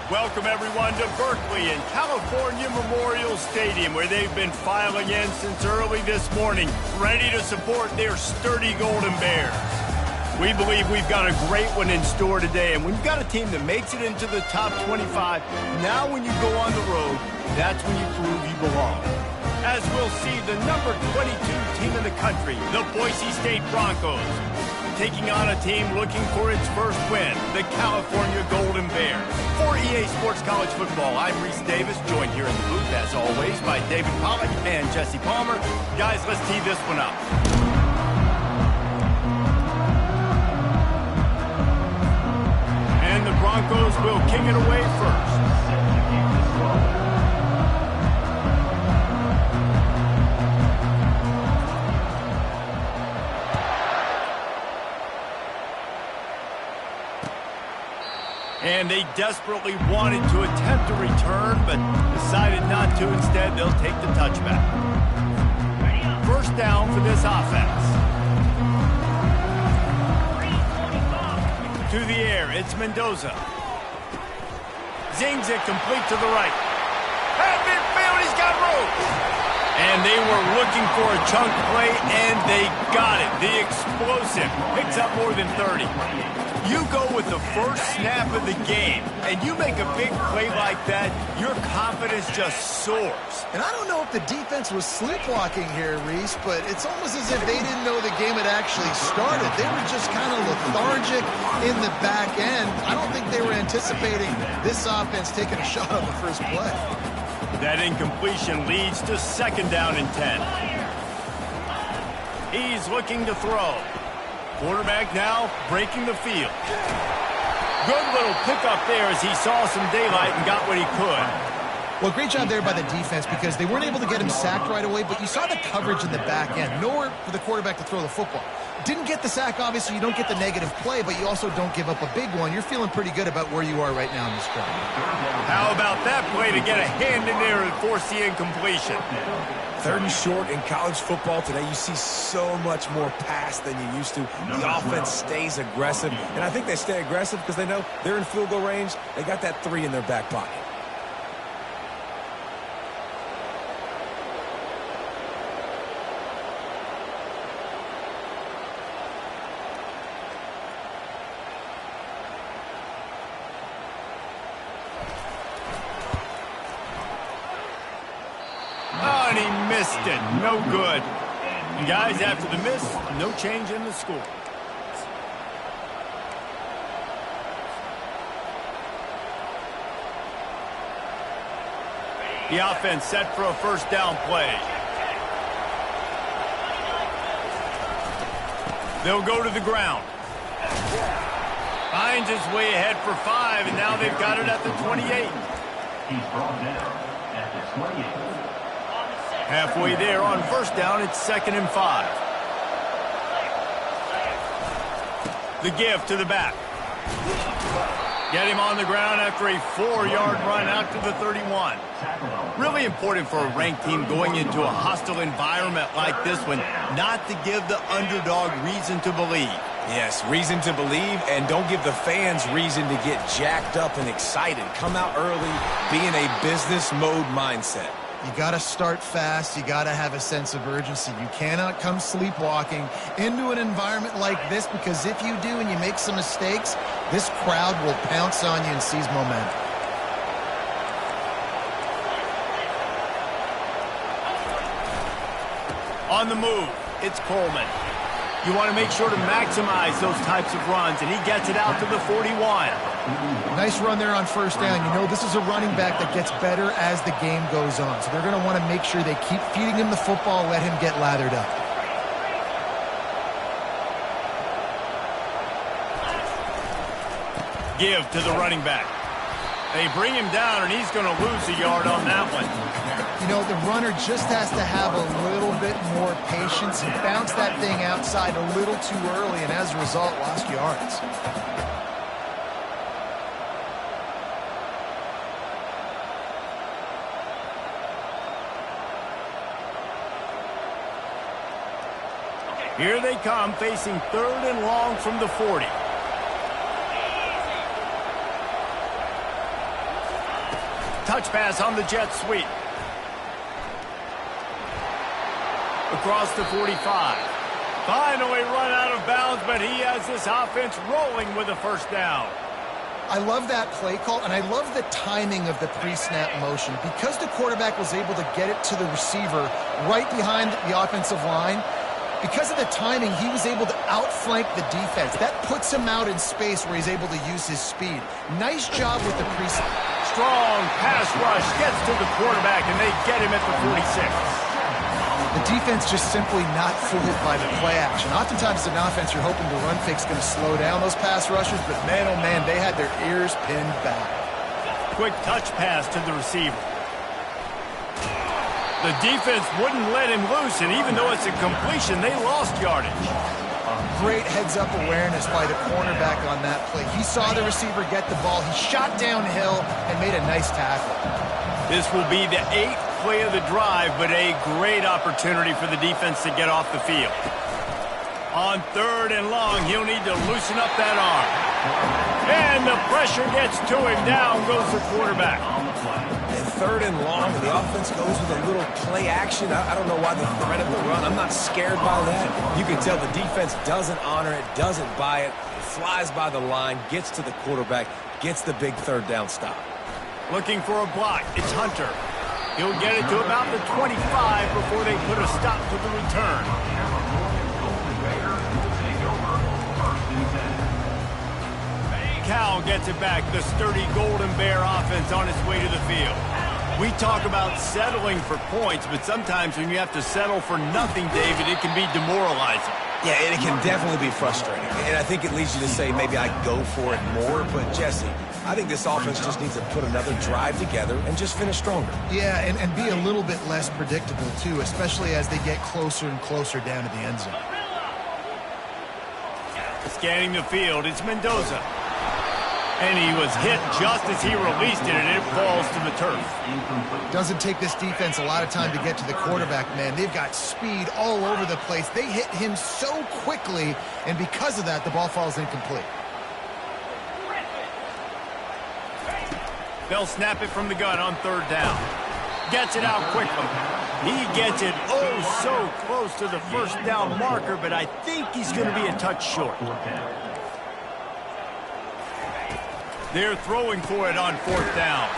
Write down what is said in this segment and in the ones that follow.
Welcome, everyone, to Berkeley and California Memorial Stadium, where they've been filing in since early this morning, ready to support their sturdy Golden Bears. We believe we've got a great one in store today, and when you've got a team that makes it into the top 25, now when you go on the road, that's when you prove you belong. As we'll see, the number 22 team in the country, the Boise State Broncos, taking on a team looking for its first win, the California Golden Bears. For EA Sports College Football, I'm Reese Davis, joined here in the booth, as always, by David Pollack and Jesse Palmer. Guys, let's tee this one up. And the Broncos will kick it away first. And they desperately wanted to attempt a return, but decided not to. Instead, they'll take the touchback. First down for this offense. To the air, it's Mendoza. Zings it complete to the right. At midfield, he's got room. And they were looking for a chunk play, and they got it. The explosive picks up more than 30. You go with the first snap of the game, and you make a big play like that, your confidence just soars. And I don't know if the defense was sleepwalking here, Reese, but it's almost as if they didn't know the game had actually started. They were just kind of lethargic in the back end. I don't think they were anticipating this offense taking a shot on the first play. That incompletion leads to second down and 10. He's looking to throw. Quarterback now breaking the field. Good little pickup there as he saw some daylight and got what he could. Well, great job there by the defense because they weren't able to get him sacked right away, but you saw the coverage in the back end. Nowhere for the quarterback to throw the football. Didn't get the sack, obviously. You don't get the negative play, but you also don't give up a big one. You're feeling pretty good about where you are right now in this drive. How about that play to get a hand in there and force the incompletion? Third and short in college football today, you see so much more pass than you used to. The offense stays aggressive, and I think they stay aggressive because they know they're in field goal range. They got that 3 in their back pocket. And he missed it. No good. And guys, after the miss, no change in the score. The offense set for a first down play. They'll go to the ground. Finds his way ahead for 5, and now they've got it at the 28. He's brought down at the 28. Halfway there on first down, it's 2nd and 5. The give to the back. Get him on the ground after a 4-yard run out to the 31. Really important for a ranked team going into a hostile environment like this one, not to give the underdog reason to believe. Yes, reason to believe, and don't give the fans reason to get jacked up and excited. Come out early, be in a business mode mindset. You got to start fast. You got to have a sense of urgency. You cannot come sleepwalking into an environment like this because if you do and you make some mistakes, this crowd will pounce on you and seize momentum. On the move, it's Coleman. You want to make sure to maximize those types of runs, and he gets it out to the 41. Nice run there on first down. You know, this is a running back that gets better as the game goes on. So they're going to want to make sure they keep feeding him the football, let him get lathered up. Give to the running back. They bring him down, and he's going to lose a yard on that one. You know, the runner just has to have a little bit more patience. He bounced that thing outside a little too early, and as a result, lost yards. Here they come, facing 3rd and long from the 40. touch pass on the jet sweep. Across the 45. Finally run out of bounds, but he has this offense rolling with a first down. I love that play call, and I love the timing of the pre-snap motion. Because the quarterback was able to get it to the receiver right behind the offensive line, because of the timing, he was able to outflank the defense. That puts him out in space where he's able to use his speed. Nice job with the pre-snap. Strong pass rush gets to the quarterback, and they get him at the 46. The defense just simply not fooled by the play action. Oftentimes, as an offense, you're hoping the run fake's going to slow down those pass rushers, but man, oh man, they had their ears pinned back. Quick touch pass to the receiver. The defense wouldn't let him loose, and even though it's a completion, they lost yardage. Great heads-up awareness by the cornerback on that play. He saw the receiver get the ball. He shot downhill and made a nice tackle. This will be the 8th play of the drive, but a great opportunity for the defense to get off the field. On 3rd and long, he'll need to loosen up that arm. And the pressure gets to him. Down goes the quarterback. And 3rd and long, the offense goes with a little play action. I don't know why the threat of the run. I'm not scared by that. You can tell the defense doesn't honor it, doesn't buy it. It flies by the line, gets to the quarterback, gets the big 3rd down stop. Looking for a block. It's Hunter. He'll get it to about the 25 before they put a stop to the return. Cal gets it back. The sturdy Golden Bear offense on its way to the field. We talk about settling for points, but sometimes when you have to settle for nothing, David, it can be demoralizing. Yeah, and it can definitely be frustrating. And I think it leads you to say maybe I go for it more. But, Jesse, I think this offense just needs to put another drive together and just finish stronger. Yeah, and be a little bit less predictable, too, especially as they get closer and closer down to the end zone. Scanning the field, it's Mendoza. And he was hit just as he released it, and it falls to the turf. Doesn't take this defense a lot of time to get to the quarterback, man. They've got speed all over the place. They hit him so quickly, and because of that, the ball falls incomplete. They'll snap it from the gun on 3rd down. Gets it out quickly. He gets it oh so close to the first down marker, but I think he's going to be a touch short. They're throwing for it on 4th down.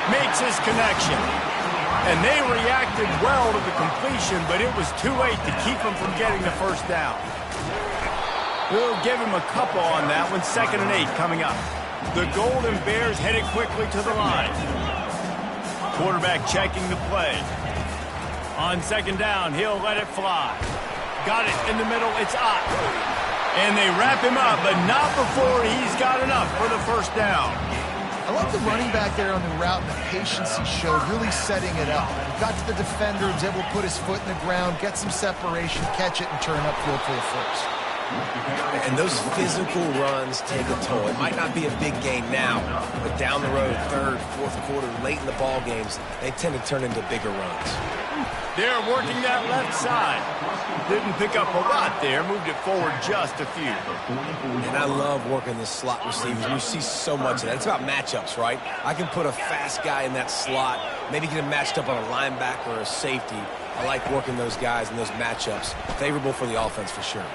Makes his connection. And they reacted well to the completion, but it was too late to keep him from getting the first down. We'll give him a couple on that one. 2nd and 8 coming up. The Golden Bears headed quickly to the line. Quarterback checking the play. On 2nd down, he'll let it fly. Got it in the middle. It's Ott. And they wrap him up, but not before he's got enough for the first down. I love the running back there on the route and the patience he showed, really setting it up. He got to the defender, was able to put his foot in the ground, get some separation, catch it, and turn upfield for the first. And those physical runs take a toll. It might not be a big gain now, but down the road, 3rd, 4th quarter, late in the ball games, they tend to turn into bigger runs. They're working that left side. Didn't pick up a lot there, moved it forward just a few. And I love working the slot receivers. You see so much of that. It's about matchups, right? I can put a fast guy in that slot, maybe get him matched up on a linebacker or a safety. I like working those guys in those matchups. Favorable for the offense for sure.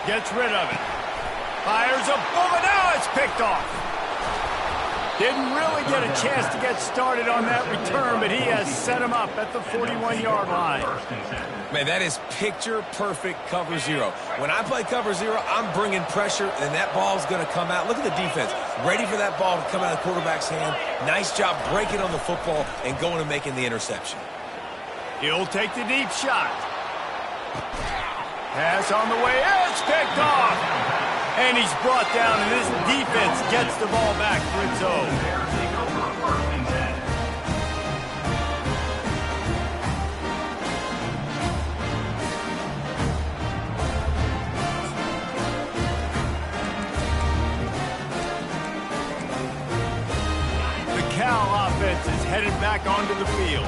Gets rid of it. Fires a bullet. Now it's picked off. Didn't really get a chance to get started on that return, but he has set him up at the 41-yard line. Man, that is picture-perfect cover zero. When I play cover zero, I'm bringing pressure, and that ball's going to come out. Look at the defense. Ready for that ball to come out of the quarterback's hand. Nice job breaking on the football and going and making the interception. He'll take the deep shot. Pass on the way. It's picked off. And he's brought down, and this defense gets the ball back for its own. The Cal offense is headed back onto the field.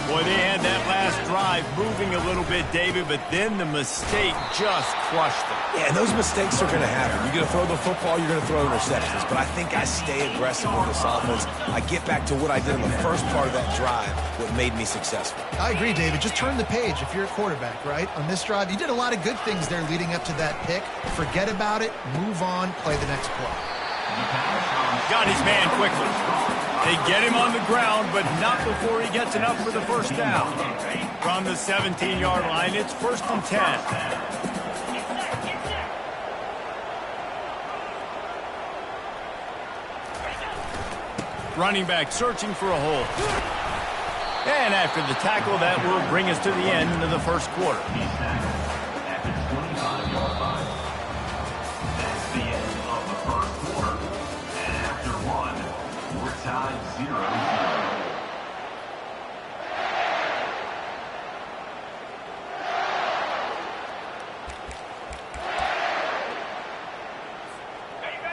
Boy, they had that last drive moving a little bit, David, but then the mistake just crushed them. Yeah, and those mistakes are going to happen. You're going to throw the football, you're going to throw interceptions. But I think I stay aggressive with this offense. I get back to what I did in the first part of that drive, what made me successful. I agree, David. Just turn the page if you're a quarterback, right? On this drive, you did a lot of good things there leading up to that pick. Forget about it, move on, play the next play. Got his man quickly. They get him on the ground, but not before he gets enough for the first down. From the 17-yard line, it's 1st and 10. Running back searching for a hole. And after the tackle, that will bring us to the end of the first quarter. Tied 0-0.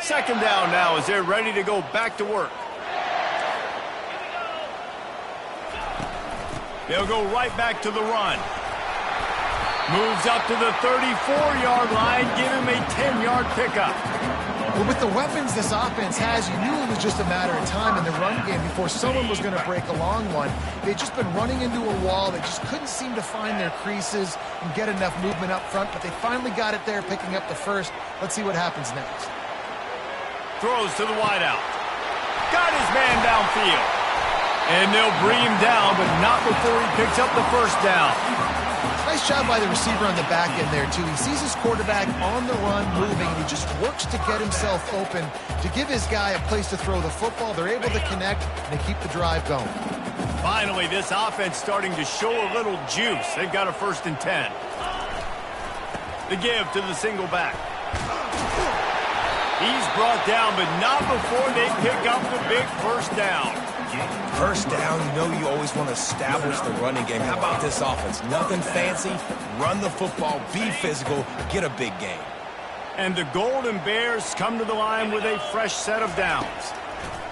Second down now as they're ready to go back to work. They'll go right back to the run. Moves up to the 34-yard line, give him a 10-yard pickup. Well, with the weapons this offense has, you knew it was just a matter of time in the run game before someone was going to break a long one. They'd just been running into a wall. They just couldn't seem to find their creases and get enough movement up front, but they finally got it there, picking up the first. Let's see what happens next. Throws to the wideout. Got his man downfield. And they'll bring him down, but not before he picks up the first down. Nice job by the receiver on the back end there, too. He sees his quarterback on the run moving, and he just works to get himself open to give his guy a place to throw the football. They're able to connect, and they keep the drive going. Finally, this offense starting to show a little juice. They've got a 1st and 10. The give to the single back. He's brought down, but not before they pick up the big first down. First down, you know you always want to establish the running game. How about this offense? Nothing fancy. Run the football, be physical, get a big game. And the Golden Bears come to the line with a fresh set of downs.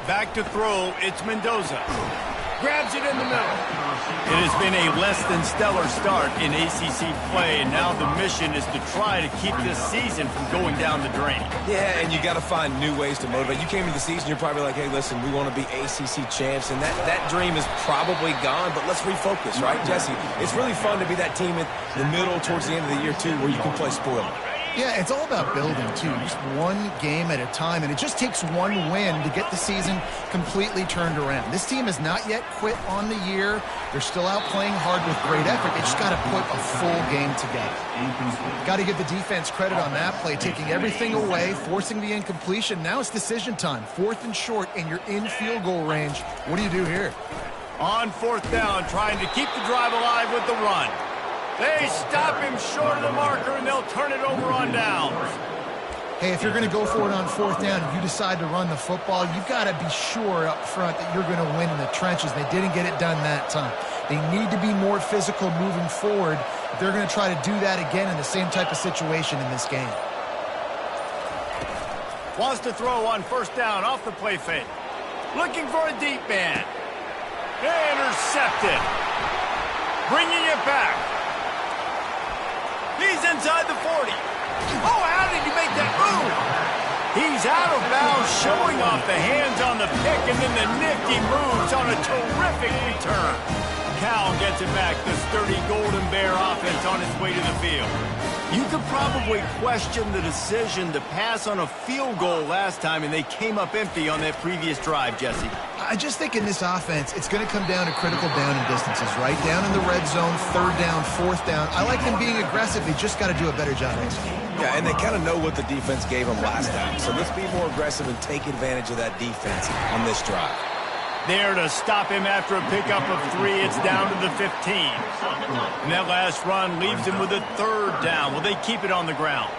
Back to throw, it's Mendoza. Grabs it in the middle. It has been a less than stellar start in ACC play, and now the mission is to try to keep this season from going down the drain. Yeah, and you got to find new ways to motivate. You came into the season, you're probably like, hey, listen, we want to be ACC champs, and that dream is probably gone, but let's refocus, right, Jesse? It's really fun to be that team in the middle towards the end of the year, too, where you can play spoiler. Yeah, it's all about building, too. Just one game at a time, and it just takes one win to get the season completely turned around. This team has not yet quit on the year. They're still out playing hard with great effort. They just got to put a full game together. Got to give the defense credit on that play, taking everything away, forcing the incompletion. Now it's decision time. 4th and short, and you're in field goal range. What do you do here? On 4th down, trying to keep the drive alive with the run. They stop him short of the marker, and they'll turn it over on downs. Hey, if you're going to go for it on 4th down and you decide to run the football, you've got to be sure up front that you're going to win in the trenches. They didn't get it done that time. They need to be more physical moving forward if they're going to try to do that again in the same type of situation in this game. Wants to throw on 1st down off the play fake. Looking for a deep man. Intercepted. Bringing it back. He's inside the 40. Oh, how did he make that move? He's out of bounds, showing off the hands on the pick, and then the nifty moves on a terrific return. Cal gets it back. The sturdy Golden Bear offense on its way to the field. You could probably question the decision to pass on a field goal last time, and they came up empty on that previous drive, Jesse. I just think in this offense, it's going to come down to critical down and distances, right? Down in the red zone, 3rd down, 4th down. I like them being aggressive. They just got to do a better job executing. Yeah, and they kind of know what the defense gave them last time. So let's be more aggressive and take advantage of that defense on this drive. There to stop him after a pickup of 3. It's down to the 15. And that last run leaves him with a 3rd down. Will they keep it on the ground?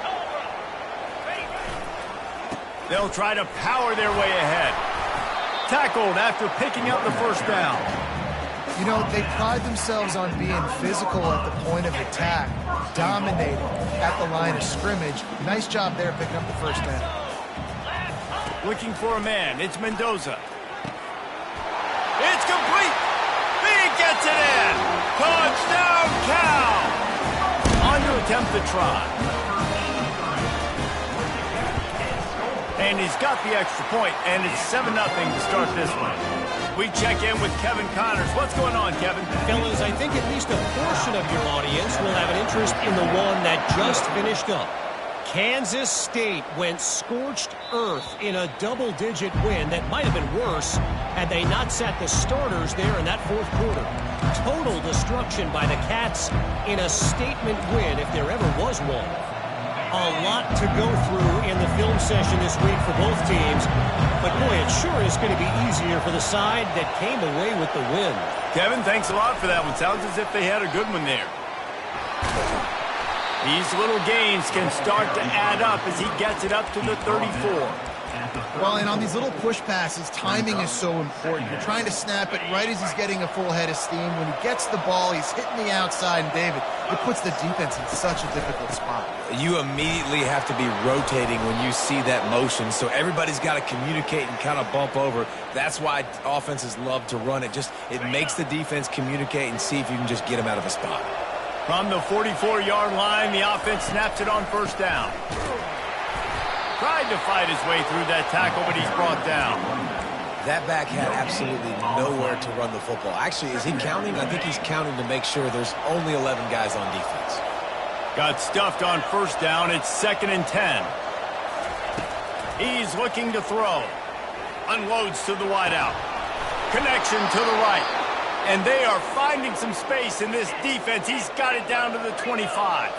They'll try to power their way ahead. Tackled after picking up the 1st down. You know, they pride themselves on being physical at the point of attack, dominating at the line of scrimmage. Nice job there picking up the 1st down. Looking for a man. It's Mendoza. It's complete. He gets Gets it in. Touchdown, Cal. On to attempt the try. And he's got the extra point, and it's 7-0 to start this one. We check in with Kevin Connors. What's going on, Kevin? Fellas, I think at least a portion of your audience will have an interest in the one that just finished up. Kansas State went scorched earth in a double-digit win that might have been worse had they not sat the starters there in that fourth quarter. Total destruction by the Cats in a statement win if there ever was one. A lot to go through in the film session this week for both teams, but boy, it sure is going to be easier for the side that came away with the win. Kevin, thanks a lot for that one. Sounds as if they had a good one there. These little gains can start to add up as he gets it up to the 34. Well, and on these little push passes, timing is so important. You're trying to snap it right as he's getting a full head of steam. When he gets the ball, he's hitting the outside, and David, it puts the defense in such a difficult spot. You immediately have to be rotating when you see that motion, so everybody's got to communicate and kind of bump over. That's why offenses love to run it. It makes the defense communicate and see if you can just get them out of a spot. From the 44-yard line, the offense snaps it on first down. Tried to fight his way through that tackle, but he's brought down. That back had absolutely nowhere to run the football. Actually, is he counting? I think he's counting to make sure there's only 11 guys on defense. Got stuffed on first down. It's 2nd and 10. He's looking to throw. Unloads to the wideout. Connection to the right. And they are finding some space in this defense. He's got it down to the 25.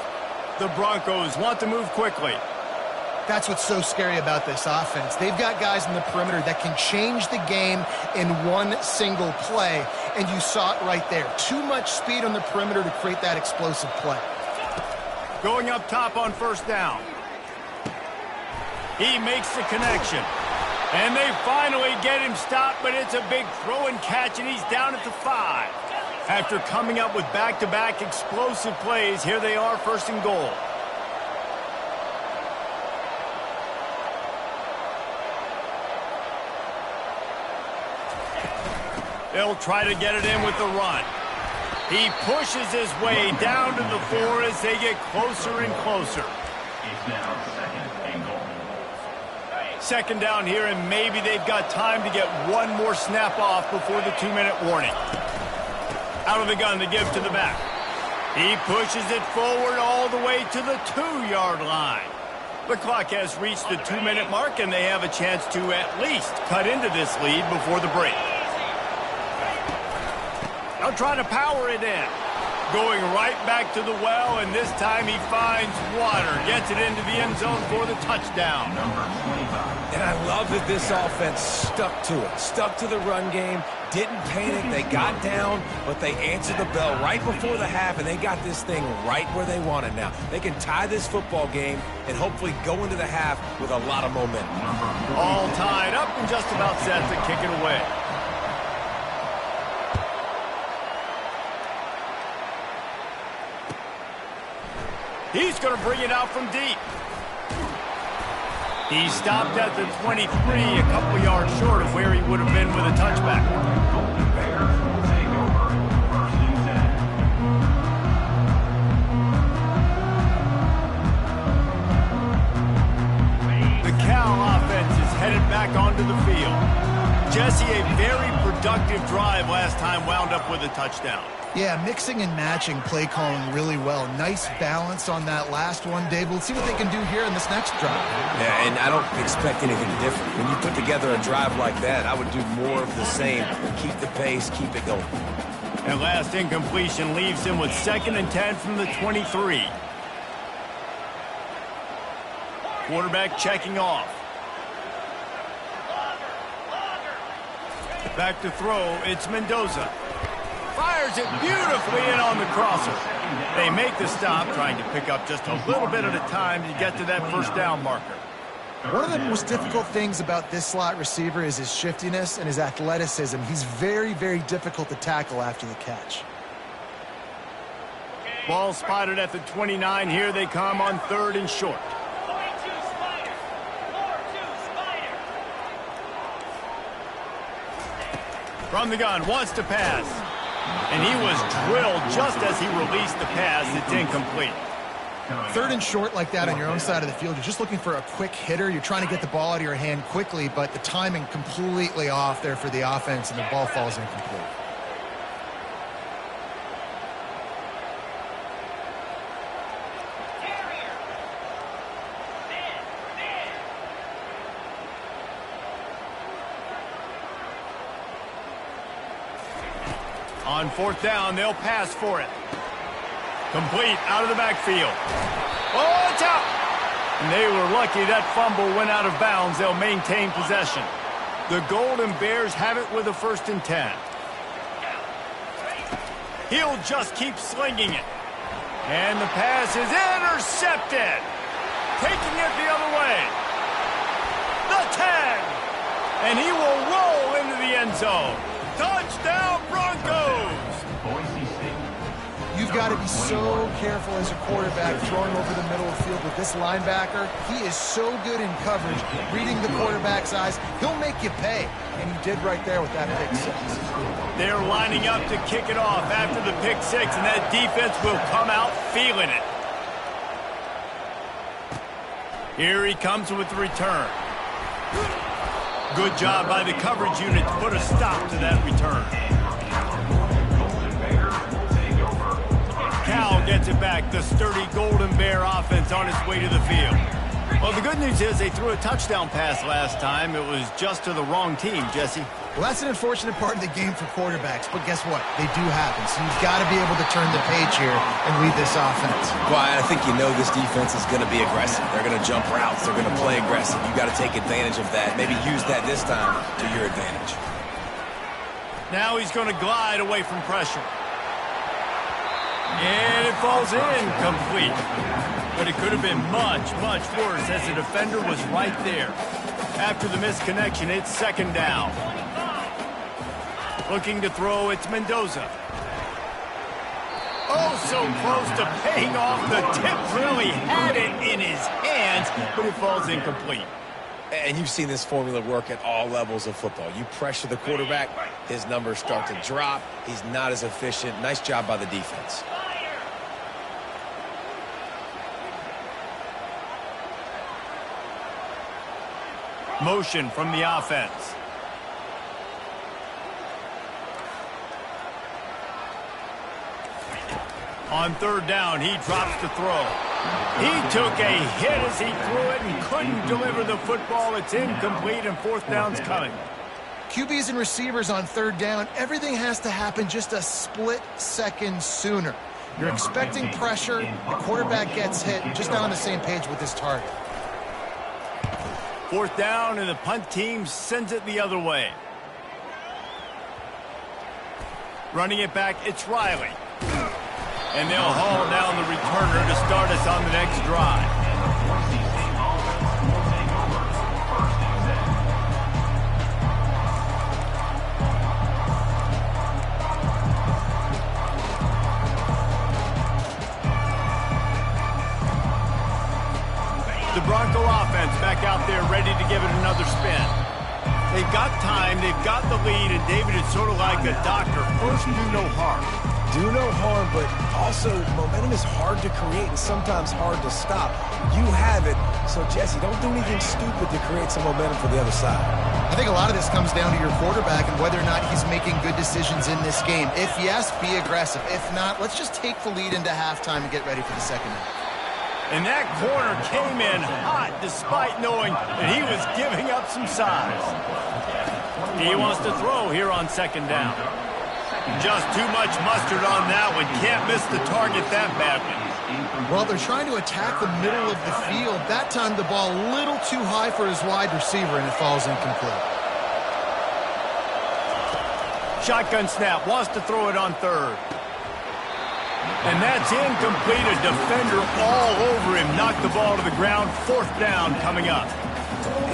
The Broncos want to move quickly. That's what's so scary about this offense. They've got guys in the perimeter that can change the game in one single play, and you saw it right there. Too much speed on the perimeter to create that explosive play. Going up top on first down. He makes the connection. And they finally get him stopped, but it's a big throw and catch, and he's down at the 5. After coming up with back-to-back explosive plays, here they are, 1st and goal. They'll try to get it in with the run. He pushes his way down to the 4 as they get closer and closer. It's now 2nd and goal. 2nd down here, and maybe they've got time to get one more snap off before the 2-minute warning. Out of the gun to give to the back. He pushes it forward all the way to the 2-yard line. The clock has reached the 2-minute mark, and they have a chance to at least cut into this lead before the break. They'll try to power it in. Going right back to the well, and this time he finds water. Gets it into the end zone for the touchdown. Number 25. And I love that this offense stuck to it. Stuck to the run game. Didn't panic. They got down, but they answered the bell right before the half, and they got this thing right where they want it now. They can tie this football game and hopefully go into the half with a lot of momentum. All tied up and just about set to kick it away. He's going to bring it out from deep. He stopped at the 23, a couple yards short of where he would have been with a touchback. Golden Bears will take over 1st and 10. The Cal offense is headed back onto the field. Jesse, a very productive drive last time wound up with a touchdown. Yeah, mixing and matching play calling really well. Nice balance on that last one, Dave. We'll see what they can do here in this next drive. Yeah, and I don't expect anything different. When you put together a drive like that, I would do more of the same. Keep the pace, keep it going. And last incompletion leaves him with 2nd and 10 from the 23. Quarterback checking off. Back to throw, it's Mendoza. Fires it beautifully in on the crosser. They make the stop, trying to pick up just a little bit at a time to get to that 1st down marker. One of the most difficult things about this slot receiver is his shiftiness and his athleticism. He's very, very difficult to tackle after the catch. Ball spotted at the 29. Here they come on 3rd and short. From the gun, wants to pass. And he was drilled just as he released the pass. It's incomplete. 3rd and short like that on your own side of the field. You're just looking for a quick hitter. You're trying to get the ball out of your hand quickly, but the timing completely off there for the offense, and the ball falls incomplete. On 4th down, they'll pass for it. Complete out of the backfield. Oh, it's out! And they were lucky that fumble went out of bounds. They'll maintain possession. The Golden Bears have it with a 1st and 10. He'll just keep slinging it. And the pass is intercepted. Taking it the other way. The 10. And he will roll into the end zone. Touchdown, Broncos! You've got to be so careful as a quarterback throwing over the middle of the field with this linebacker. He is so good in coverage, reading the quarterback's eyes. He'll make you pay, and he did right there with that pick 6. They're lining up to kick it off after the pick 6, and that defense will come out feeling it. Here he comes with the return. Good job by the coverage unit to put a stop to that return. Cal gets it back. The sturdy Golden Bear offense on its way to the field. Well, the good news is they threw a touchdown pass last time. It was just to the wrong team, Jesse. Well, that's an unfortunate part of the game for quarterbacks, but guess what? They do happen, so you've got to be able to turn the page here and lead this offense. Well, I think you know this defense is going to be aggressive. They're going to jump routes. They're going to play aggressive. You got to take advantage of that. Maybe use that this time to your advantage. Now he's going to glide away from pressure. And it falls incomplete. But it could have been much, much worse as the defender was right there. After the misconnection, it's 2nd down. Looking to throw, it's Mendoza. Oh, so close to paying off. The tip really had it in his hands, but it falls incomplete. And you've seen this formula work at all levels of football. You pressure the quarterback, his numbers start to drop. He's not as efficient. Nice job by the defense. Motion from the offense. On 3rd down, he drops to throw. He took a hit as he threw it and couldn't deliver the football. It's incomplete, and 4th down's coming. QBs and receivers on 3rd down, everything has to happen just a split second sooner. You're expecting pressure, the quarterback gets hit, just not on the same page with his target. 4th down, and the punt team sends it the other way. Running it back, it's Riley. And they'll haul down the returner to start us on the next drive. The Bronco offense back out there ready to give it another spin. They've got time, they've got the lead, and David is sort of like a doctor. First, do no harm. Do no harm, but also momentum is hard to create and sometimes hard to stop. You have it, so Jesse, don't do anything stupid to create some momentum for the other side. I think a lot of this comes down to your quarterback and whether or not he's making good decisions in this game. If yes, be aggressive. If not, let's just take the lead into halftime and get ready for the 2nd half. And that corner came in hot despite knowing that he was giving up some size. He wants to throw here on 2nd down. Just too much mustard on that one. Can't miss the target that badly. Well, they're trying to attack the middle of the field. That time the ball a little too high for his wide receiver, and it falls incomplete. Shotgun snap. Wants to throw it on 3rd. And that's incomplete. A defender all over him. Knocked the ball to the ground. 4th down coming up.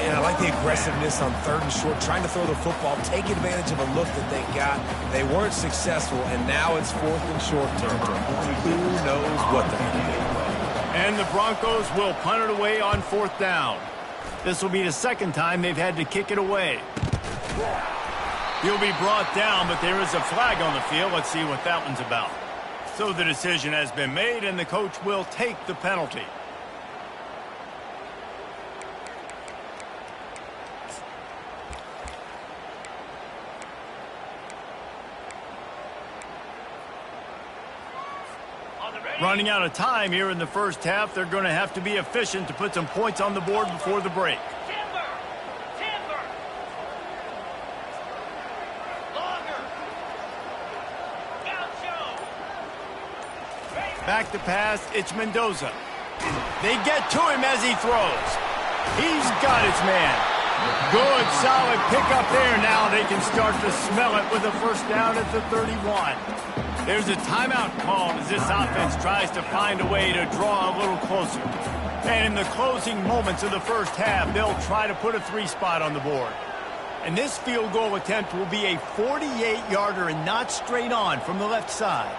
And I like the aggressiveness on 3rd and short, trying to throw the football, take advantage of a look that they got. They weren't successful, and now it's 4th and short territory. Who knows what they're going to do? And the Broncos will punt it away on 4th down. This will be the 2nd time they've had to kick it away. He'll be brought down, but there is a flag on the field. Let's see what that one's about. So the decision has been made, and the coach will take the penalty. Running out of time here in the first half, they're going to have to be efficient to put some points on the board before the break. Back to pass, it's Mendoza. They get to him as he throws. He's got his man. Good, solid pickup there. Now they can start to smell it with a first down at the 31. There's a timeout call as this offense tries to find a way to draw a little closer. And in the closing moments of the first half, they'll try to put a 3-spot on the board. And this field goal attempt will be a 48-yarder and not straight on from the left side.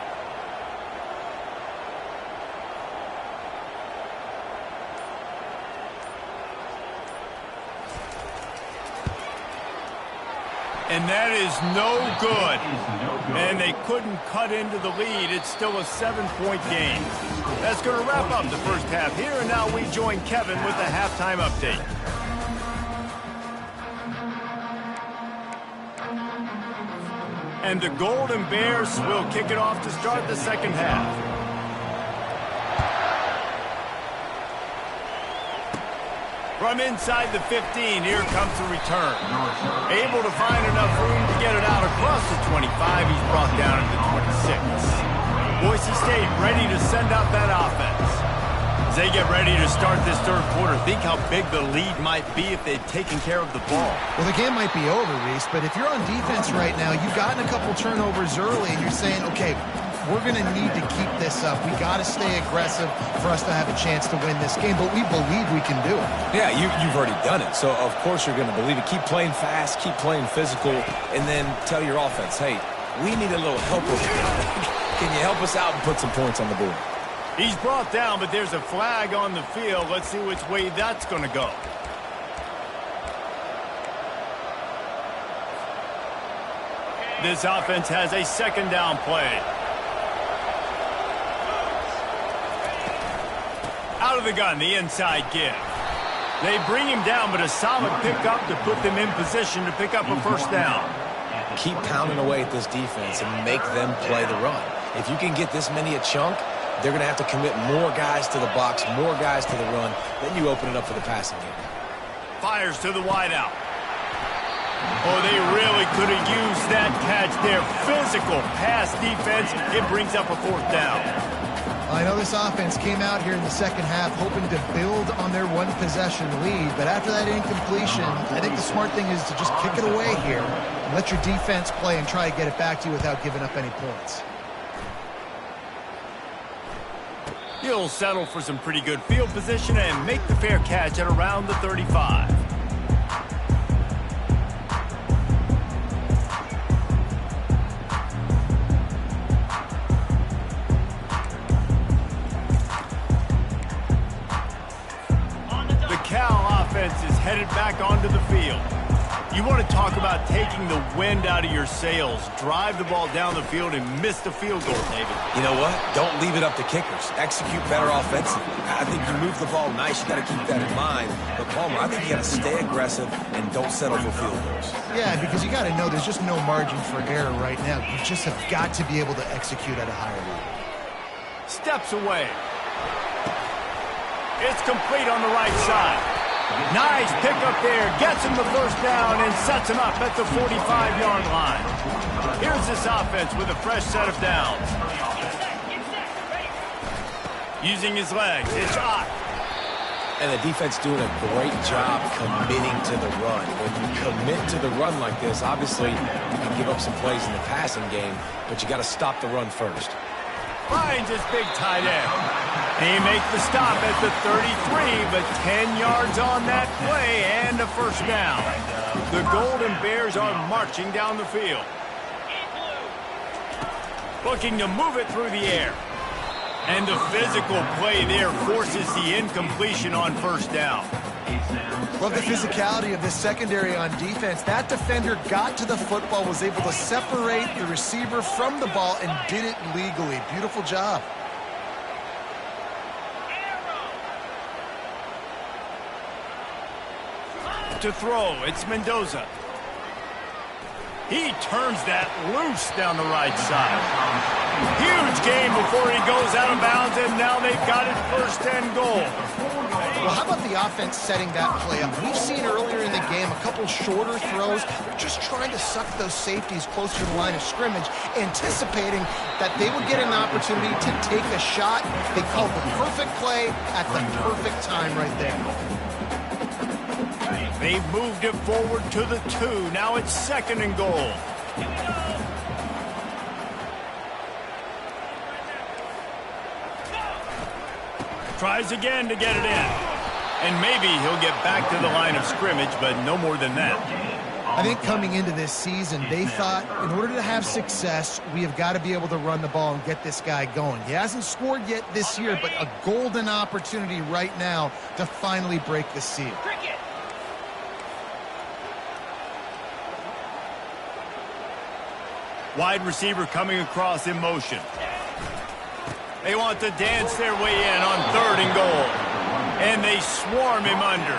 And that is no good. And they couldn't cut into the lead. It's still a 7-point game. That's going to wrap up the first half here. And now we join Kevin with the halftime update. And the Golden Bears will kick it off to start the second half. From inside the 15, here comes the return. Able to find enough room to get it out across the 25. He's brought down at the 26. Boise State ready to send out that offense. As they get ready to start this third quarter, think how big the lead might be if they'd taken care of the ball. Well, the game might be over, Reese, but if you're on defense right now, you've gotten a couple turnovers early, and you're saying, okay, we're going to need to keep this up. We got to stay aggressive for us to have a chance to win this game, but we believe we can do it. Yeah, you've already done it, so of course you're going to believe it. Keep playing fast, keep playing physical, and then tell your offense, hey, we need a little help over here. Can you help us out and put some points on the board? He's brought down, but there's a flag on the field. Let's see which way that's going to go. This offense has a second down play. Out of the gun, the inside give. They bring him down, but a solid pickup to put them in position to pick up a first down. Keep pounding away at this defense and make them play the run. If you can get this many a chunk, they're going to have to commit more guys to the box, more guys to the run. Then you open it up for the passing game. Fires to the wideout. Oh, they really could have used that catch there. Physical pass defense. It brings up a fourth down. I know this offense came out here in the second half hoping to build on their one-possession lead, but after that incompletion, I think the smart thing is to just kick it away here and let your defense play and try to get it back to you without giving up any points. He'll settle for some pretty good field position and make the fair catch at around the 35. Is headed back onto the field. You want to talk about taking the wind out of your sails. Drive the ball down the field and miss the field goal, David. You know what? Don't leave it up to kickers. Execute better offensively. I think you move the ball nice. You got to keep that in mind. But Palmer, I think you got to stay aggressive and don't settle for field goals. Yeah, because you got to know there's just no margin for error right now. You just have got to be able to execute at a higher level. Steps away. It's complete on the right side. Nice pickup there, gets him the first down and sets him up at the 45-yard line. Here's this offense with a fresh set of downs. Using his legs, it's shot. And the defense doing a great job committing to the run. When you commit to the run like this, obviously you can give up some plays in the passing game, but you got to stop the run first. Finds his big tight end. They make the stop at the 33, but 10 yards on that play and a first down. The Golden Bears are marching down the field. Looking to move it through the air. And the physical play there forces the incompletion on first down. Love the physicality of this secondary on defense. That defender got to the football, was able to separate the receiver from the ball, and did it legally. Beautiful job. To throw, it's Mendoza. He turns that loose down the right side. Huge gain before he goes out of bounds, and now they've got it first and goal. Well, how about the offense setting that play up? We've seen earlier in the game a couple shorter throws. They're just trying to suck those safeties closer to the line of scrimmage, anticipating that they would get an opportunity to take a shot. They called the perfect play at the perfect time right there. They've moved it forward to the 2. Now it's second and goal. Tries again to get it in. And maybe he'll get back to the line of scrimmage, but no more than that. I think coming into this season, they thought in order to have success, we have got to be able to run the ball and get this guy going. He hasn't scored yet this year, but a golden opportunity right now to finally break the seal. Wide receiver coming across in motion. They want to dance their way in on third and goal. And they swarm him under.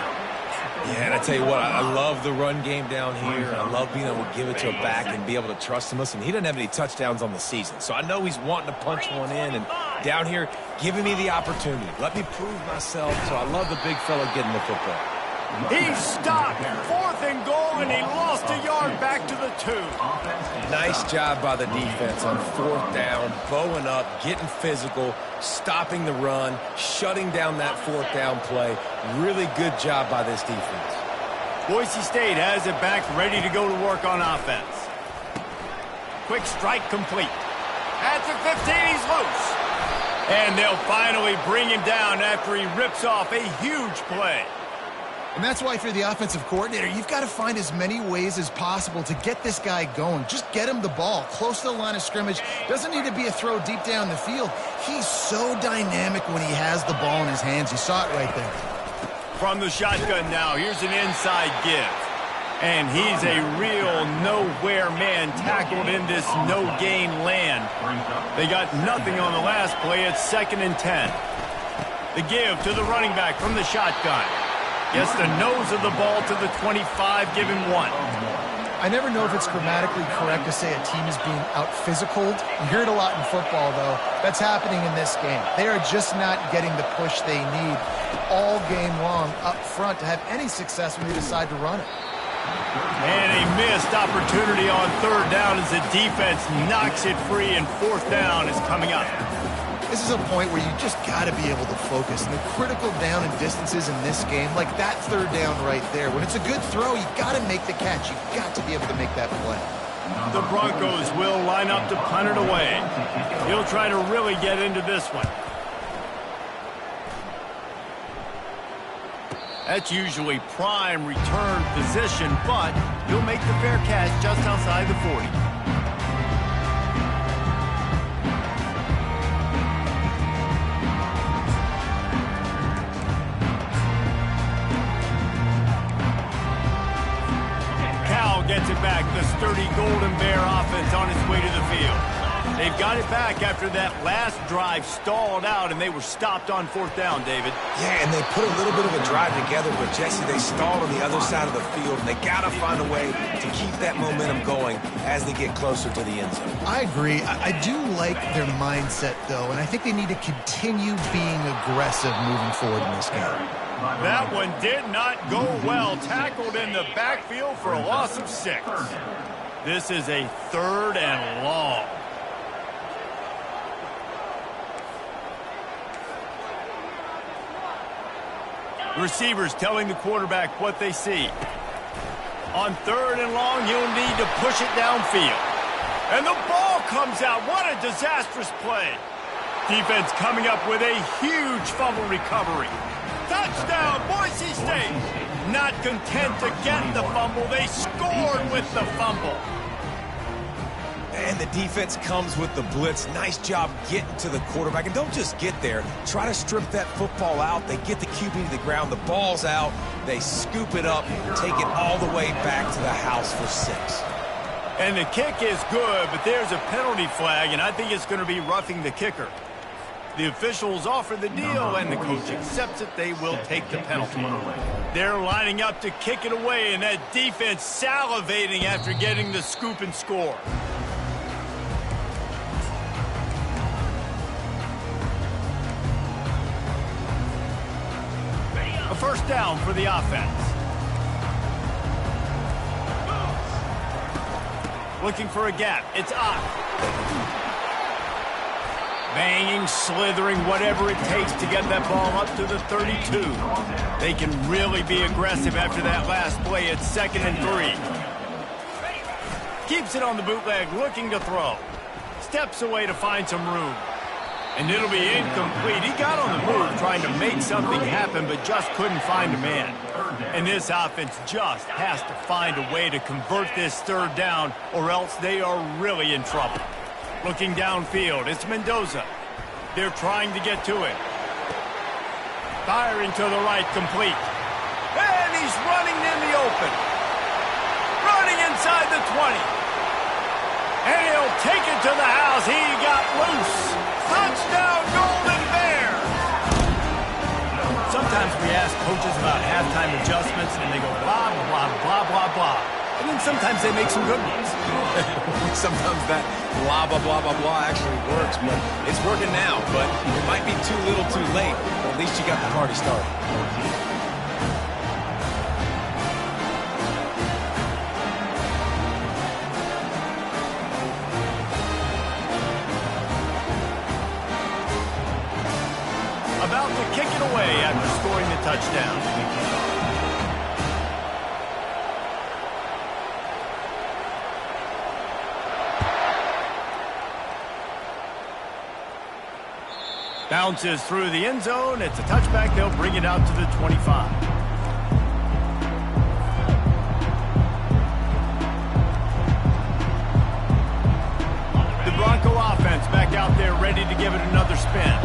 Yeah, and I tell you what, I love the run game down here. I love being able to give it to a back and be able to trust him. Listen, he doesn't have any touchdowns on the season, so I know he's wanting to punch one in. And down here, giving me the opportunity. Let me prove myself, so I love the big fella getting the football. He stopped. Fourth and goal, and he lost a yard back to the 2. Nice job by the defense on fourth down, bowing up, getting physical, stopping the run, shutting down that fourth down play. Really good job by this defense. Boise State has it back, ready to go to work on offense. Quick strike complete. At the 15, he's loose. And they'll finally bring him down after he rips off a huge play. And that's why, if you're the offensive coordinator, you've got to find as many ways as possible to get this guy going. Just get him the ball close to the line of scrimmage. Doesn't need to be a throw deep down the field. He's so dynamic when he has the ball in his hands. You saw it right there. From the shotgun now, here's an inside give. And he's a real nowhere man tackled in this no-gain land. They got nothing on the last play. It's 2nd and 10. The give to the running back from the shotgun. Gets the nose of the ball to the 25, giving 1. I never know if it's grammatically correct to say a team is being out-physicaled. You hear it a lot in football, though. That's happening in this game. They are just not getting the push they need all game long up front to have any success when they decide to run it. And a missed opportunity on third down as the defense knocks it free, and fourth down is coming up. This is a point where you just got to be able to focus. And the critical down and distances in this game, like that third down right there, when it's a good throw, you got to make the catch. You've got to be able to make that play. The Broncos will line up to punt it away. He'll try to really get into this one. That's usually prime return position, but he'll make the fair catch just outside the 40. Gets it back. The sturdy Golden Bear offense on its way to the field. They've got it back after that last drive stalled out, and they were stopped on fourth down, David. Yeah, and they put a little bit of a drive together, but, Jesse, they stalled on the other side of the field, and they got to find a way to keep that momentum going as they get closer to the end zone. I agree. I do like their mindset, though, and I think they need to continue being aggressive moving forward in this game. That one did not go well. Tackled in the backfield for a loss of 6. This is a 3rd and long. Receivers telling the quarterback what they see. On 3rd and long, you'll need to push it downfield. And the ball comes out. What a disastrous play. Defense coming up with a huge fumble recovery. Touchdown, Boise State. Not content to get the fumble, they scored with the fumble. And the defense comes with the blitz. Nice job getting to the quarterback. And don't just get there. Try to strip that football out. They get the QB to the ground. The ball's out. They scoop it up, take it all the way back to the house for 6. And the kick is good, but there's a penalty flag, and I think it's going to be roughing the kicker. The officials offer the deal, and the coach accepts it. They will take the penalty. They're lining up to kick it away, and that defense salivating after getting the scoop and score. A first down for the offense. Looking for a gap. It's Ott. Banging, slithering, whatever it takes to get that ball up to the 32. They can really be aggressive after that last play. It's 2nd and 3. Keeps it on the bootleg, looking to throw. Steps away to find some room. And it'll be incomplete. He got on the move trying to make something happen, but just couldn't find a man. And this offense just has to find a way to convert this 3rd down, or else they are really in trouble. Looking downfield, it's Mendoza. They're trying to get to it. Firing to the right, complete. And he's running in the open. Running inside the 20. And he'll take it to the house. He got loose. Touchdown, Golden Bears! Sometimes we ask coaches about halftime adjustments, and they go blah, blah, blah, blah, blah. And then sometimes they make some good ones. Sometimes that blah, blah, blah, blah, blah actually works, but it's working now. But it might be too little too late, but at least you got the party started. About to kick it away after scoring the touchdown. Bounces through the end zone. It's a touchback. They'll bring it out to the 25. The Bronco offense back out there ready to give it another spin.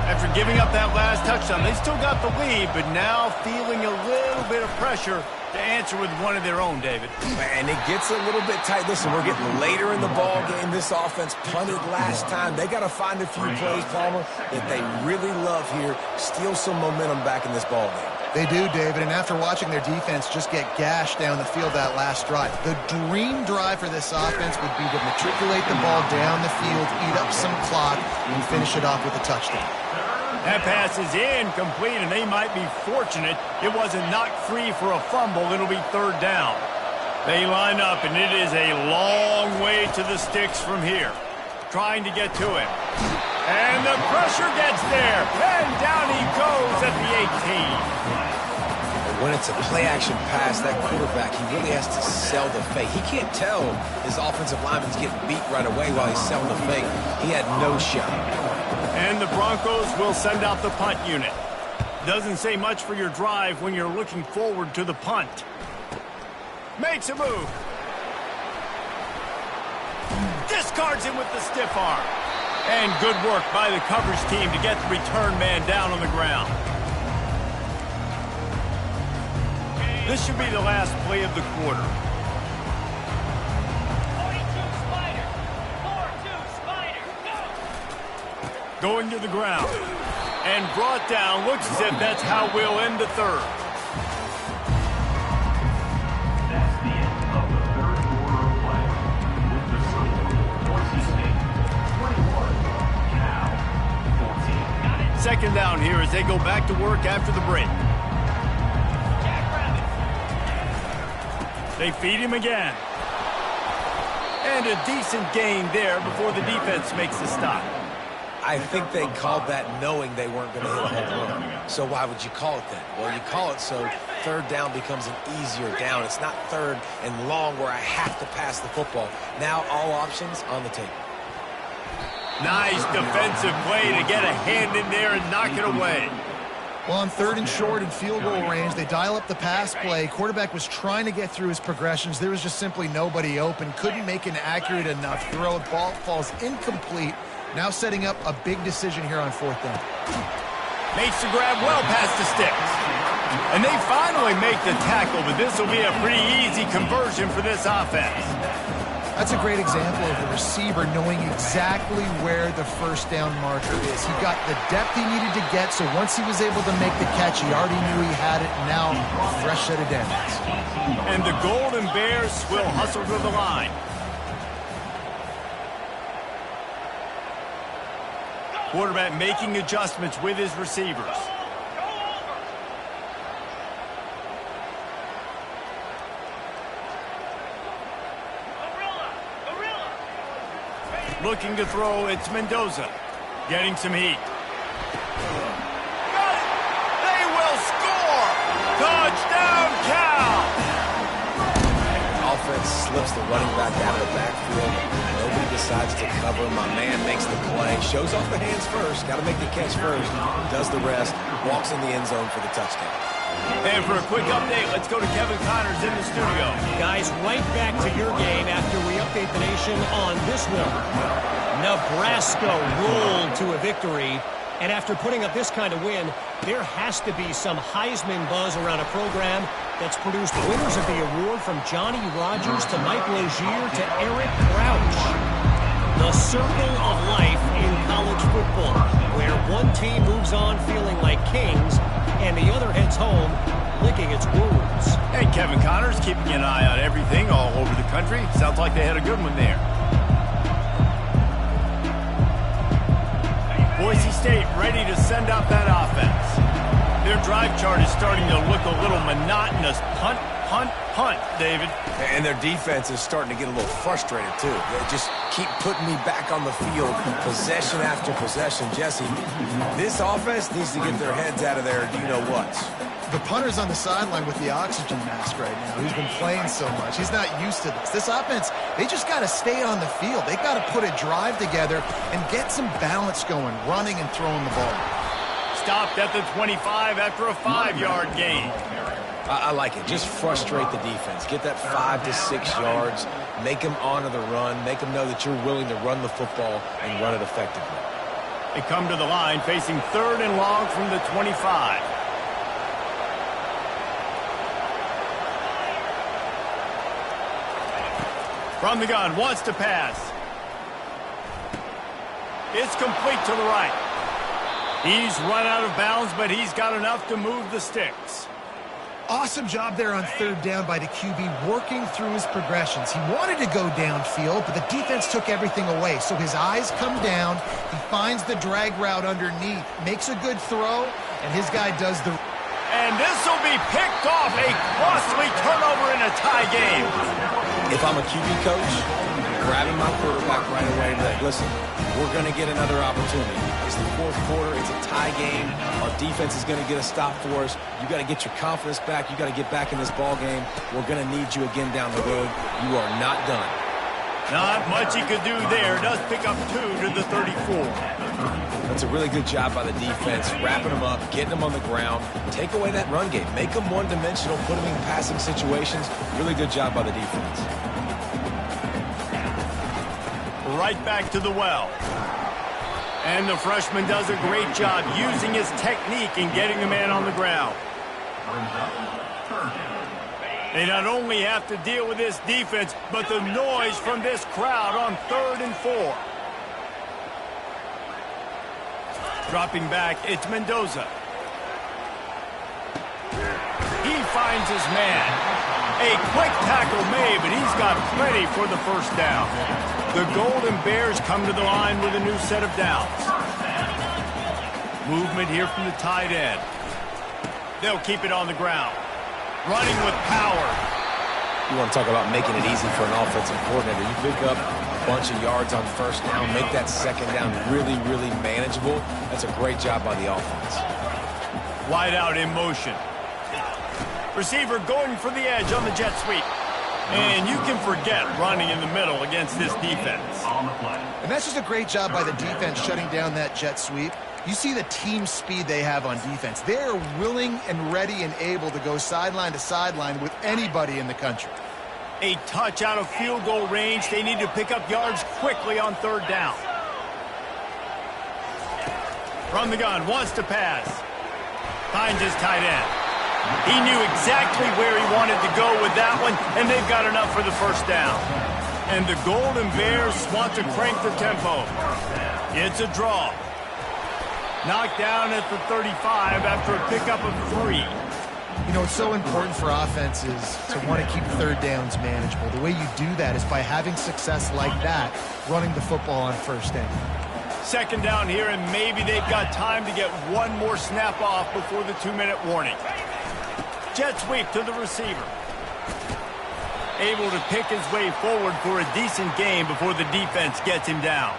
After giving up that last touchdown, they still got the lead, but now feeling a little bit of pressure to answer with one of their own, David. And it gets a little bit tight. Listen, we're getting later in the ball game. This offense punted last time. They got to find a few plays, Palmer, that they really love here. Steal some momentum back in this ball game. They do, David, and after watching their defense just get gashed down the field that last drive, the dream drive for this offense would be to matriculate the ball down the field, eat up some clock, and finish it off with a touchdown. That pass is incomplete, and they might be fortunate it wasn't knocked free for a fumble. It'll be 3rd down. They line up, and it is a long way to the sticks from here. Trying to get to it. And the pressure gets there, and down he goes at the 18. When it's a play-action pass, that quarterback, he really has to sell the fake. He can't tell his offensive lineman's getting beat right away while he's selling the fake. He had no shot. And the Broncos will send out the punt unit. Doesn't say much for your drive when you're looking forward to the punt. Makes a move. Discards him with the stiff arm. And good work by the coverage team to get the return man down on the ground. This should be the last play of the quarter. 42 Spider. 4-2 Spider. Go. Going to the ground. And brought down. Looks as if that's how we'll end the 3rd. That's the end of the 3rd quarter of play. With the score, Boise State 21, Cal 14. Got it. 2nd down here as they go back to work after the break. They feed him again. And a decent gain there before the defense makes the stop. I think they called that knowing they weren't going to hit a home run. So why would you call it that? Well, you call it so 3rd down becomes an easier down. It's not 3rd and long where I have to pass the football. Now all options on the table. Nice defensive play to get a hand in there and knock it away. Well, on 3rd and short and field goal range, they dial up the pass play. Quarterback was trying to get through his progressions. There was just simply nobody open. Couldn't make an accurate enough throw. Ball falls incomplete. Now setting up a big decision here on 4th down. Makes the grab well past the sticks. And they finally make the tackle, but this will be a pretty easy conversion for this offense. That's a great example of the receiver knowing exactly where the first down marker is. He got the depth he needed to get, so once he was able to make the catch, he already knew he had it. Now, a fresh set of downs. And the Golden Bears will hustle to the line. Quarterback making adjustments with his receivers. Looking to throw, it's Mendoza. Getting some heat. Got it! They will score! Touchdown, Cal! Offense slips the running back out of the backfield. Nobody decides to cover. My man makes the play. Shows off the hands first. Got to make the catch first. Does the rest. Walks in the end zone for the touchdown. And for a quick update, let's go to Kevin Connors in the studio. Guys, right back to your game after we update the nation on this one. Nebraska rolled to a victory. And after putting up this kind of win, there has to be some Heisman buzz around a program that's produced winners of the award from Johnny Rodgers to Mike Lozier to Eric Crouch. The circle of life in college football, where one team moves on feeling like kings and the other heads home licking its wounds. Hey, Kevin Connors keeping an eye on everything all over the country. Sounds like they had a good one there. Boise State ready to send out that offense. Their drive chart is starting to look a little monotonous. Punt, punt, punt, David. And their defense is starting to get a little frustrated, too. They just keep putting me back on the field, possession after possession. Jesse, this offense needs to get their heads out of there, you-know-what. The punter's on the sideline with the oxygen mask right now. He's been playing so much. He's not used to this. This offense, they just got to stay on the field. They got to put a drive together and get some balance going, running and throwing the ball. Stopped at the 25 after a 5-yard gain. I like it. Just frustrate the defense. Get that 5 to 6 yards. Make them honor the run. Make them know that you're willing to run the football and run it effectively. They come to the line facing 3rd and long from the 25. From the gun, wants to pass. It's complete to the right. He's run out of bounds, but he's got enough to move the sticks. Awesome job there on 3rd down by the QB, working through his progressions. He wanted to go downfield, but the defense took everything away. So his eyes come down. He finds the drag route underneath, makes a good throw, and his guy does the... And this will be picked off, a costly turnover in a tie game. If I'm a QB coach, I'm grabbing my quarterback right away and like, listen, we're going to get another opportunity. It's the 4th quarter. It's a tie game. Our defense is going to get a stop for us. You got to get your confidence back. You got to get back in this ball game. We're going to need you again down the road. You are not done. Not much he could do there. Does pick up 2 to the 34. That's a really good job by the defense, wrapping them up, getting them on the ground. Take away that run game. Make them one-dimensional, put them in passing situations. Really good job by the defense. Right back to the well. And the freshman does a great job using his technique and getting the man on the ground. They not only have to deal with this defense, but the noise from this crowd on 3rd and 4. Dropping back, it's Mendoza. He finds his man. A quick tackle made, but he's got plenty for the first down. The Golden Bears come to the line with a new set of downs. Movement here from the tight end. They'll keep it on the ground. Running with power. You want to talk about making it easy for an offensive coordinator. You pick up a bunch of yards on first down, make that second down really, really manageable. That's a great job by the offense. Wide out in motion. Receiver going for the edge on the jet sweep. And you can forget running in the middle against this defense. And that's just a great job by the defense shutting down that jet sweep. You see the team speed they have on defense. They are willing and ready and able to go sideline to sideline with anybody in the country. A touch out of field goal range. They need to pick up yards quickly on third down. From the gun, wants to pass. Finds his tight end. He knew exactly where he wanted to go with that one, and they've got enough for the first down. And the Golden Bears want to crank the tempo. It's a draw. Knocked down at the 35 after a pickup of 3. You know, it's so important for offenses to want to keep third downs manageable. The way you do that is by having success like that, running the football on first down. Second down here, and maybe they've got time to get one more snap off before the 2-minute warning. Jet sweep to the receiver. Able to pick his way forward for a decent gain before the defense gets him down.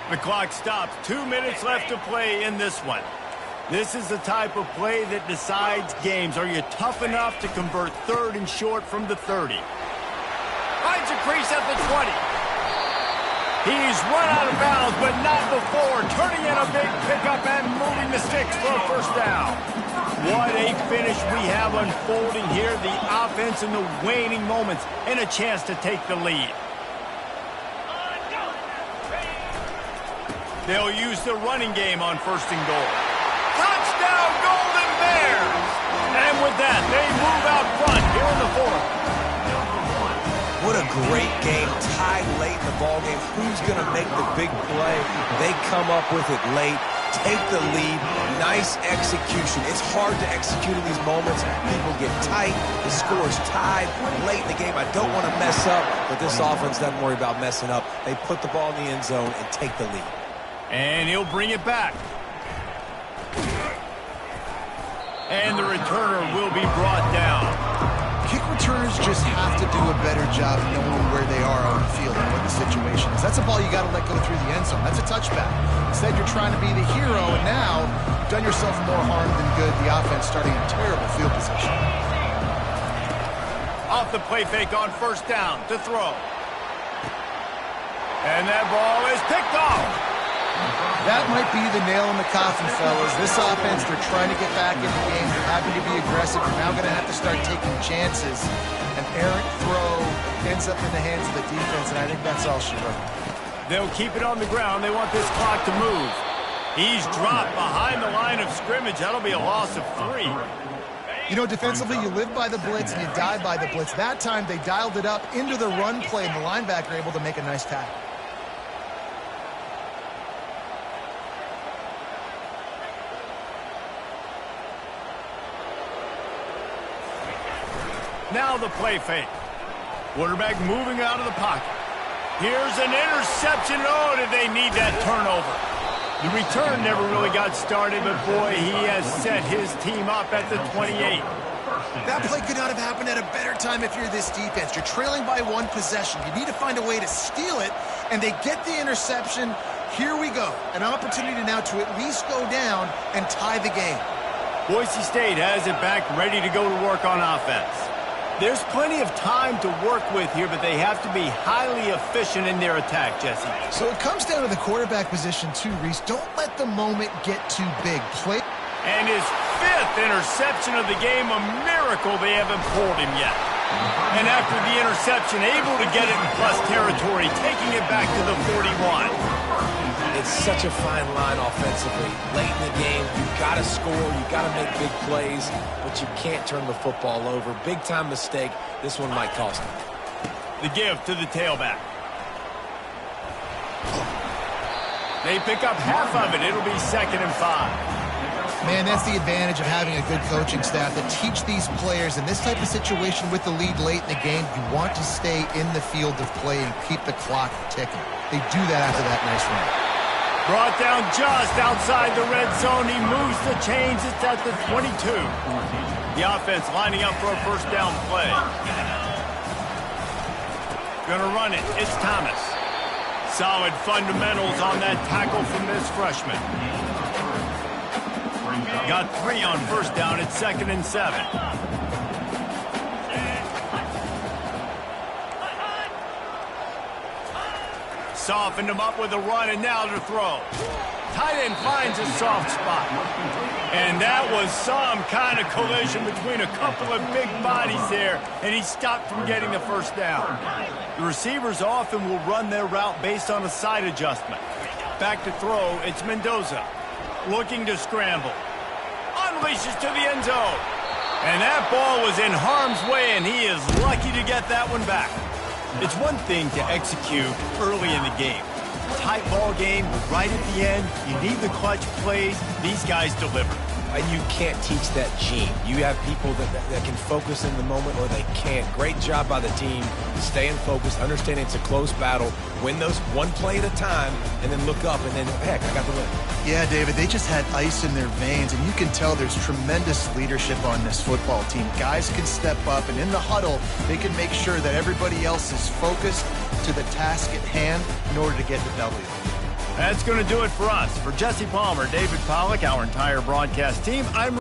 The clock stops. 2 minutes left to play in this one. This is the type of play that decides games. Are you tough enough to convert third and short from the 30? Finds a crease at the 20. He's run out of bounds, but not before. Turning in a big pickup and moving the sticks for a first down. What a finish we have unfolding here. The offense in the waning moments and a chance to take the lead. They'll use the running game on first and goal. Touchdown, Golden Bears! And with that, they move out front here in the fourth. What a great game, tied late in the ballgame. Who's going to make the big play? They come up with it late, take the lead. Nice execution. It's hard to execute in these moments. People get tight. The score is tied late in the game. I don't want to mess up, but this offense doesn't worry about messing up. They put the ball in the end zone and take the lead. And he'll bring it back. And the returner will be brought down. Kick returners just have to do a better job knowing where they are on the field and what the situation is. That's a ball you got to let go through the end zone. That's a touchback. Instead, you're trying to be the hero, and now you've done yourself more harm than good. The offense starting in terrible field position. Off the play fake on first down to throw. And that ball is picked off. That might be the nail in the coffin, fellas. This offense, they're trying to get back in the game. They're having to be aggressive. They're now going to have to start taking chances. An errant throw ends up in the hands of the defense, and I think that's all she wrote. They'll keep it on the ground. They want this clock to move. He's dropped behind the line of scrimmage. That'll be a loss of 3. You know, defensively, you live by the blitz and you die by the blitz. That time, they dialed it up into the run play, and the linebacker able to make a nice tackle. Now the play fake. Quarterback moving out of the pocket. Here's an interception. Oh, did they need that turnover? The return never really got started, but boy, he has set his team up at the 28. That play could not have happened at a better time if you're this defense. You're trailing by 1 possession. You need to find a way to steal it, and they get the interception. Here we go. An opportunity now to at least go down and tie the game. Boise State has it back, ready to go to work on offense. There's plenty of time to work with here, but they have to be highly efficient in their attack, Jesse. So it comes down to the quarterback position too, Reese. Don't let the moment get too big. Play. And his 5th interception of the game, a miracle they haven't pulled him yet. And after the interception, able to get it in plus territory, taking it back to the 41. It's such a fine line offensively. Late in the game, you've got to score, you've got to make big plays, but you can't turn the football over. Big-time mistake. This one might cost them. The give to the tailback. They pick up half of it. It'll be 2nd and 5. Man, that's the advantage of having a good coaching staff that teach these players in this type of situation with the lead late in the game. You want to stay in the field of play and keep the clock ticking. They do that after that nice run. Brought down just outside the red zone. He moves the chains. It's at the 22. The offense lining up for a first down play. Gonna run it. It's Thomas. Solid fundamentals on that tackle from this freshman. Got 3 on first down. It's 2nd and 7. Softened him up with a run, and now to throw. Tight end finds a soft spot. And that was some kind of collision between a couple of big bodies there, and he stopped from getting the first down. The receivers often will run their route based on a side adjustment. Back to throw, it's Mendoza. Looking to scramble. Unleashes to the end zone. And that ball was in harm's way, and he is lucky to get that one back. It's one thing to execute early in the game. Tight ball game, right at the end, you need the clutch plays. These guys deliver. And you can't teach that gene. You have people that can focus in the moment or they can't. Great job by the team, staying focused, understanding it's a close battle, win those one play at a time, and then look up, and then, heck, I got the win. Yeah, David, they just had ice in their veins, and you can tell there's tremendous leadership on this football team. Guys can step up, and in the huddle, they can make sure that everybody else is focused to the task at hand in order to get the W. That's going to do it for us. For Jesse Palmer, David Pollack, our entire broadcast team, I'm